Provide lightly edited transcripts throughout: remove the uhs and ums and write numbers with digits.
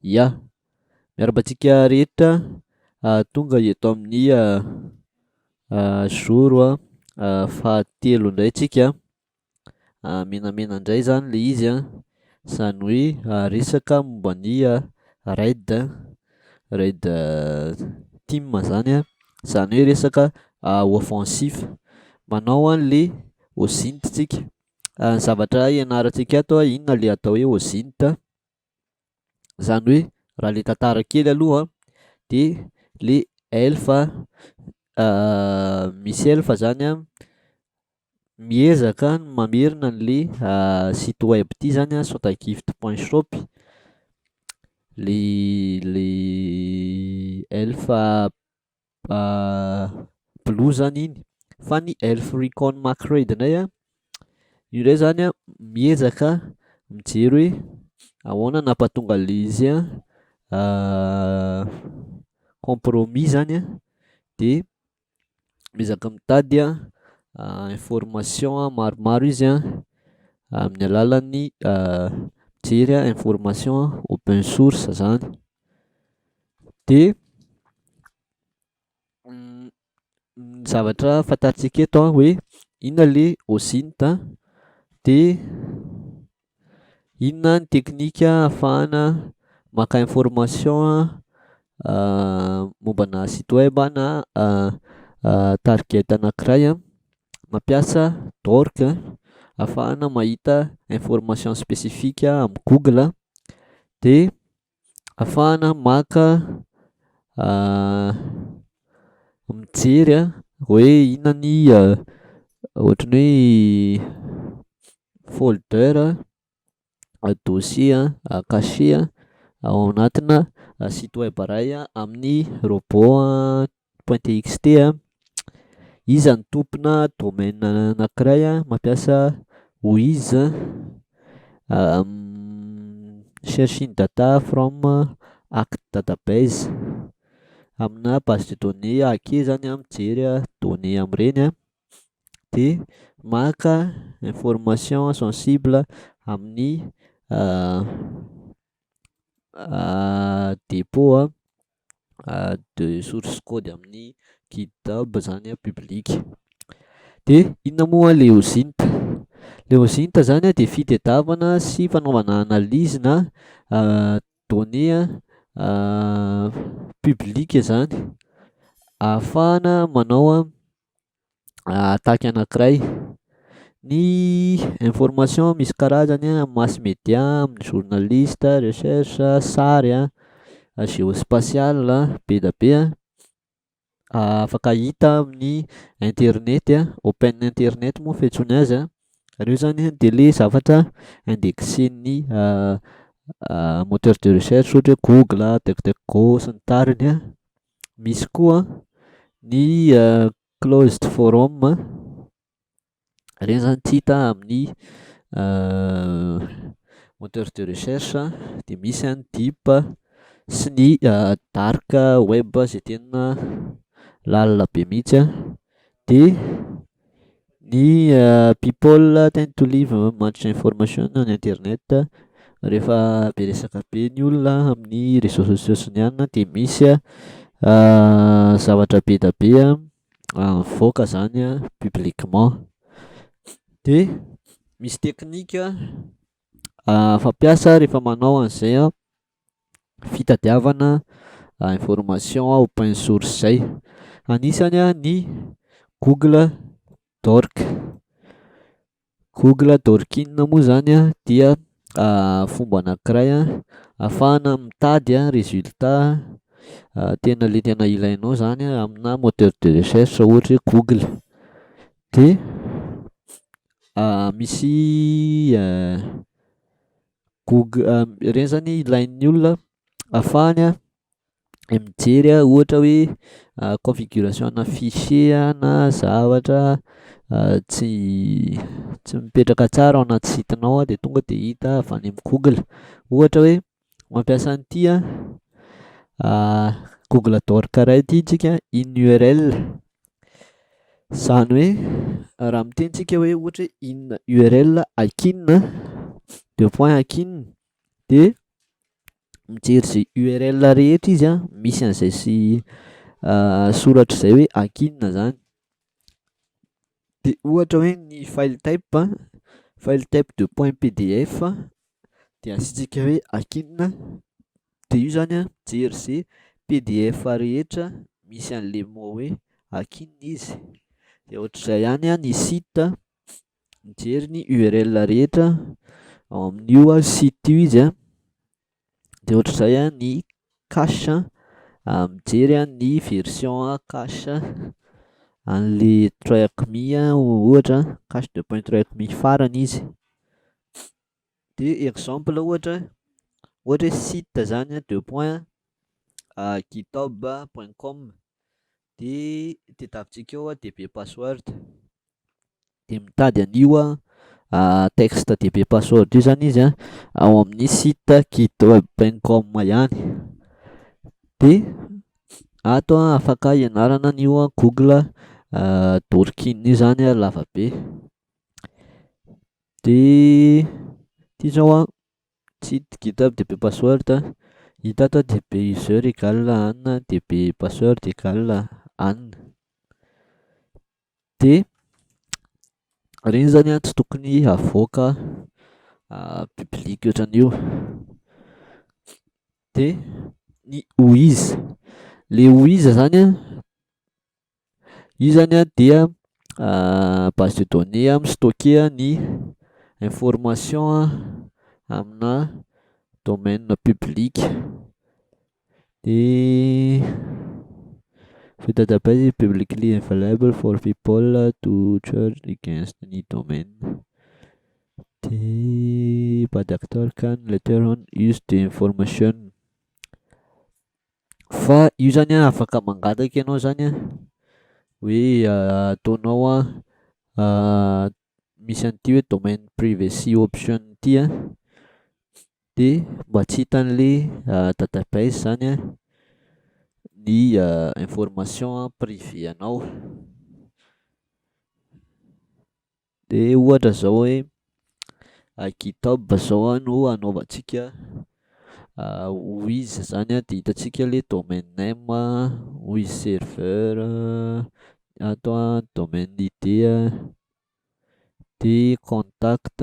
Ya, miarabantsika rehetra tonga eto amin'ny zoro fahatelo indray tsika. Menamena indray zany le izy zany hoe resaka momba ny raid team zany zany hoe resaka offensif manao an'le OSINT tsika. Ny zavatra ianarantsika ato inona le atao hoe OSINT, zany hoe raha le tantara kely aloha de le elfa misy elfa zany miezaka mamerina an'le site web ty zany sotagift.shop. Le elfa blue zany iny, fa ny elf recon macraid indray io ndray zany miezaka mijery hoe ahoana nampahatonga le izy compromis zany de miezaka mitady information maromaro izy amin'ny alalan'ny mijery information open source zany. De ny zavatra fantatsika eto hoe inona le OSINT de inona ny teknika ahafahana maka information mombana site web na target anankiray mampiasa dork ahafahana mahita information spécifique amin'ny Google de ahafahana maka mijery hoe inona ny ohatran'ny hoe folder dossier caché ao anatina site web iray amin'ny Robots.txt. Izy ny tompona domaine anankiray mampiasa WHOIS searching data from act database. Amina base de données ake zany mijery données amin'ireny de maka information sensible amin'ny dépôt de source code amin'ny GitHub zany public. De inona moa le OSINT? Le OSINT zany de fitadiavana sy fanaovana analyse na données publique zany ahafahana manao attaque anankiray. Ny information misy karazany mass media, amin'ny journaliste, recherche, sary géospatial be da be afaka hita amin'ny internet open internet moa fiantsoana azy ireo zany de le zavatra indexen'ny moteur de recherche ohatra hoe Google, DuckDuckGo sy ny tariny misy koa ny closed forum ireny zany tsy hita amin'ny moteur de recherche. De misy ny deep sy ny dark web zay tena lalina be mihitsy de ny people tend to leave much information on internet. Rehefa be resaka be ny olona amin'ny réseaux sociaux sy ny anina de misy zavatra be da be mivoaka zany publiquement. De misy teknika fampiasa rehefa manao an'izay fitadiavana information open source zay, anisany ny Google dork. Google dorkin moa zany dia fomba anankiray ahafahana mitady résultat tena le tena ilainao zany amina moteur de recherche ohatra hoe Google. De misy Google ireny zany ilain'ny olona ahafahany mijery ohatra hoe configuration na fichier na zavatra tsy mipetraka tsara ao anaty sitinao de tonga de hita avy any amin'ny Google. Ohatra hoe mampiasa an'ity Google dork iray ity tsika in URL, zany hoe raha mitentsika hoe ohatra hoe in URL akin deux point akin de mijery zay URL rehetra izy a, misy an'izay sy soratra zay hoe akinona zany. De ohatra hoe ny file type de point pdf de asiantsika hoe akinona, de io zany a mijery zay pdf rehetra misy an'le mot hoe akinona izy. De ohatr'izay ihany a ny site mijery ny URL rehetra ao amin'io site io izy a. De ohatr'izay a ny cache mijery a ny version cache an'le TryHackMe ohatra cache de point TryHackMe farany izy. De exemple ohatra hoe site zany de point github.com de tadiavintsika eo DB password de mitady an'io texte DB password io zany izy ao amin'ny site github.com ihany. De ato afaka ianarana an'io Google dorkin io zany lava be. De ty zao site github DB password hita ato DB user égale Anna, DB password égale Anna. De reny zany tsy tokony avoaka public ohatran'io. De ny WHOIS, le WHOIS zany io zany dia base de données mi-stocker ny information amina domaine public. De database publicly available for people to search against any domain. De but the actor can later on use the information. Fa io zany afaka mangataky ianao zany hoe ataonao misy an'ity hoe domaine privacy option ity de mba tsy hitan'le database zany ny information privé anao. De ohatra zao hoe GitHub zao no anaovantsika WHOIS zany de hitantsika le domaine name WHOIS serveur ato domaine ID de contact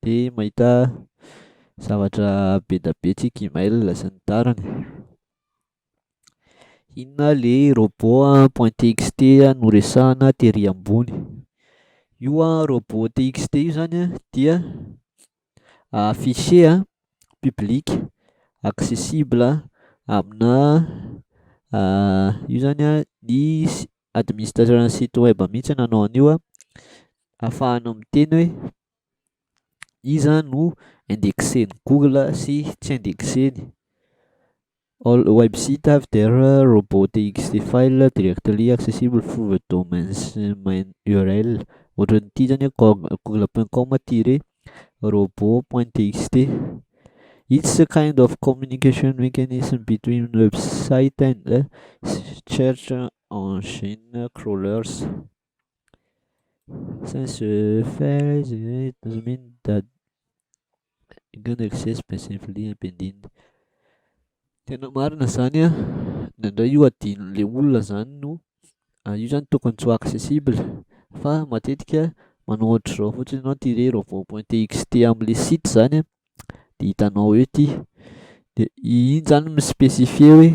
de mahita zavatra be da be tsika email sy ny tariny. Inona le Robots.txt noresahana tery ambony. Io Robots.txt io zany dia fichier public accessible amina io zany ny administrateur site web mihitsy nanao an'io ahafahana miteny hoe iza no indexeny Google sy tsy indexeny. All website have their Robots.txt file directly accessible through the domain's main URL. Ohatran'ity zany google.com Robots.txt. It's a kind of communication mechanism between website and search engine crawlers. Since fails, it doesn't mean that you can access passively independent. Tena marina zany ndraindray io adinon'le olona zany no io zany tokony tsy ho accessible fa matetika manao ohatr'izao fotsiny ianao tirer Robots.txt am'le site zany de hitanao eo ty de iny zany mispecifie hoe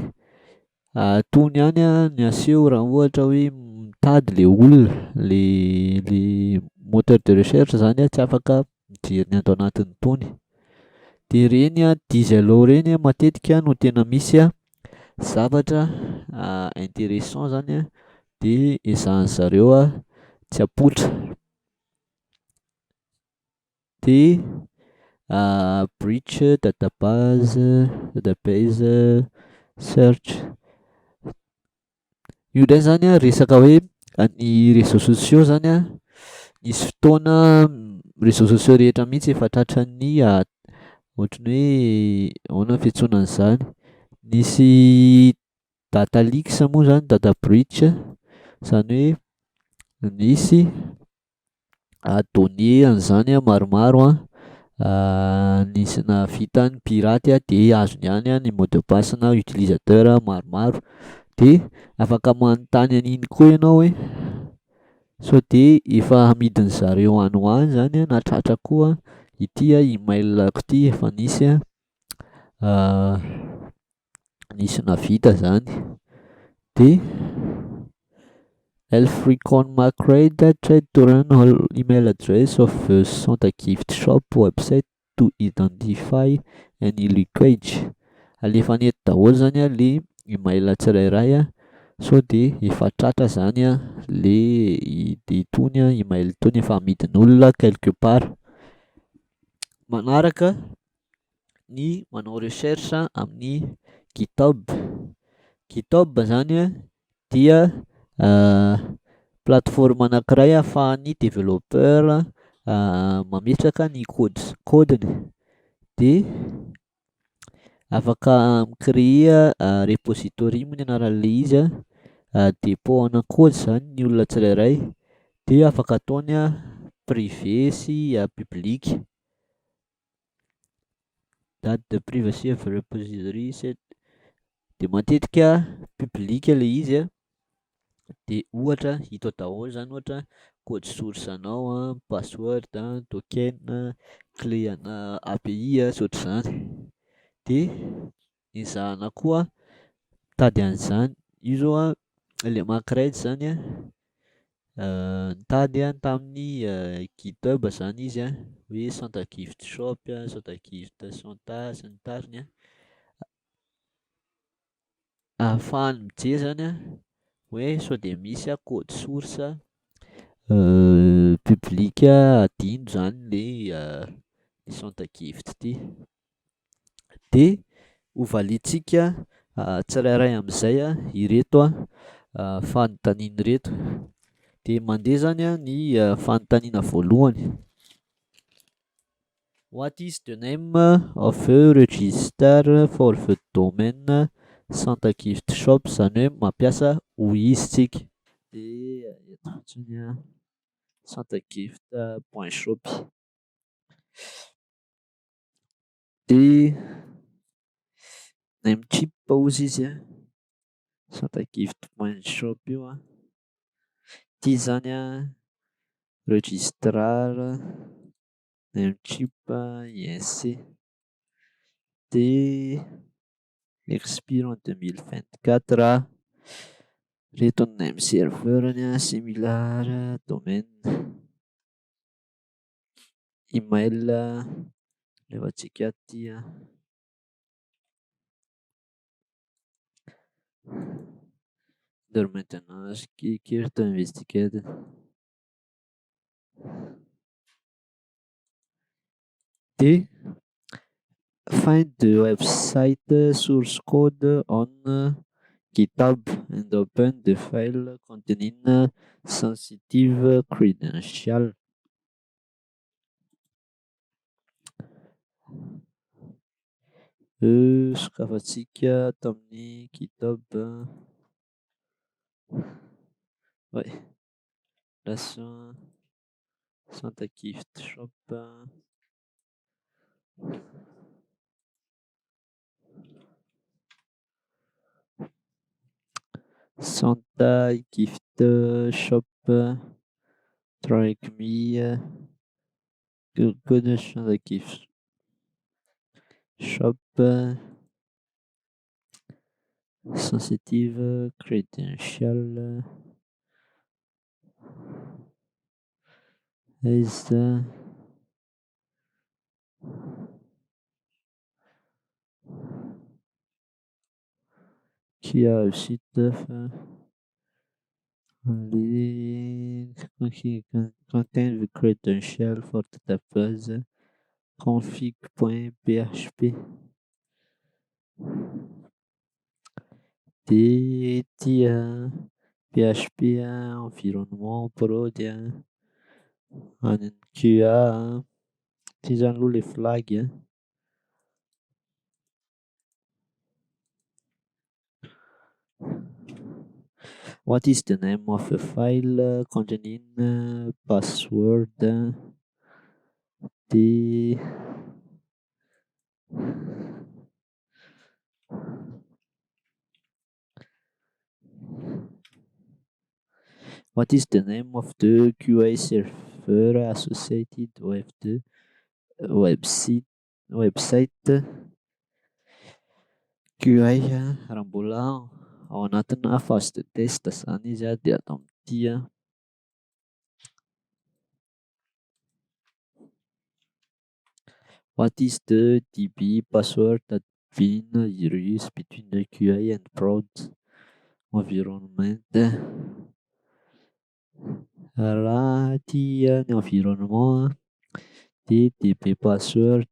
tony ihany ny aseho raha ohatra hoe mitady le olona le moteur de recherche zany tsy afaka mijery ny ato anatiny tony. De reny diesel reny matetika no tena misy zavatra intéressant zany de ezahan'zareo tsy apoitra. De breach database search io ndray zany resaka hoe ny réseaux sociaux zany nisy fotoana réseaux sociaux rehetra mihitsy efa tratran'ny ohatrany hoe ahoana fiantsoana an'izany, nisy data leaks moa zany, data breach zany hoe nisy données an'izany maromaro Nisy nahavita ny piraty de azony ihany ny mot de passe-na utilisateur maromaro, de afaka manontany an'iny koa ianao hoe sao de efa amidiny zareo any ho any zany na tratra koa ity emailako ity efa nisy nahavita zany, de Elf recon McRae tried to run all email address of the Santa Gift Shop website to identify any leakage. Alefany eto daholo zany le email tsirairay sao de efa tratra zany itony email itony efa amidin'olona quelque part. Manaraka ny manao recherche amin'ny GitHub. GitHub zany dia plateforme anankiray ahafahan'ny développeur mametraka ny codiny, de afaka mi-créer repository moa ny anaran'le izy dépôt ana code zany ny olona tsirairay, de afaka ataony privé sy public. Date de privacy of repository set, de matetika public le izy de ohatra hita daholo zany, ohatra code source anao password token clé ana API sy ohatr'izany, de ezahana koa mitady an'izany. Io zao le McRae zany nitady tamin'ny GitHub zany izy hoe Santa Gift Shop, Santa Gift Santa sy ny tariny ahafahany mijery zany hoe sao de misy code source public adino zany le Santa Gift ity, de ho valitsika tsirairay am'izay ireto fanontaniana ireto, de mandeha zany ny fanontaniana voalohany: what is the name of the register for the domain Santa Gift Shop, zany hoe mampiasa WHOIS tsika, de eto fotsiny santagift.shop, de namecheap ozy izy santagift.shop io ty zany registrar namecheap INC, de expire en 2024, reto ny name serveur-ny similar domaine, email levantsika aty de maintenance here to investigate, de find the website source code on GitHub and open the file containing sensitive credential. Sokafantsika tamin'ny GitHub lasa Santa Gift Shop Santa Gift Shop TryHackMe code Santa Gift Shop sensitive credential is qui a aussi contain the credential for the database config.php, de ty PHP environnement prod any QA ty zany aloha le flag What is the name of the file containing password, de What is the name of the QA server associated with the website QA raha mbola ao anatina phase de test zany izy dia atao amin'ity what is the DB password that been used between the QA and prod environment? Raha ty ny environnement dia DB password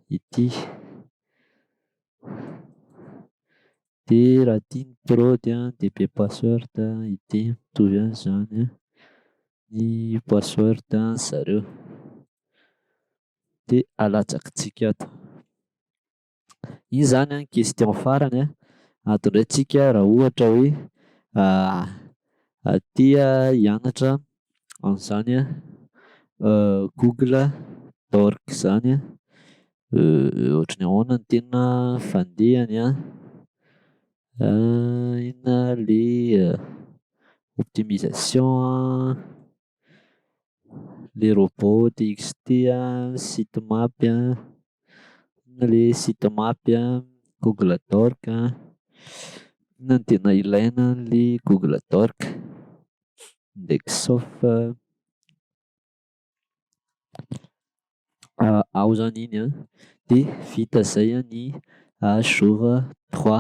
ity. Dia raha ty ny prod DB password ity mitovy ihany zany ny password zareo. Dia alatsakitsika ato. Iny zany question farany ato indray tsika raha ohatra hoe aty hianatra an'izany Google dorks zany ohatran'ny ahoana ny tena fandehany inona le optimisation le Robots.txt sitemap inona le sitemap Google dork inona ny tena ilaina le Google dork ndraiky sauf ao zany iny dia vita zay ny jour 3.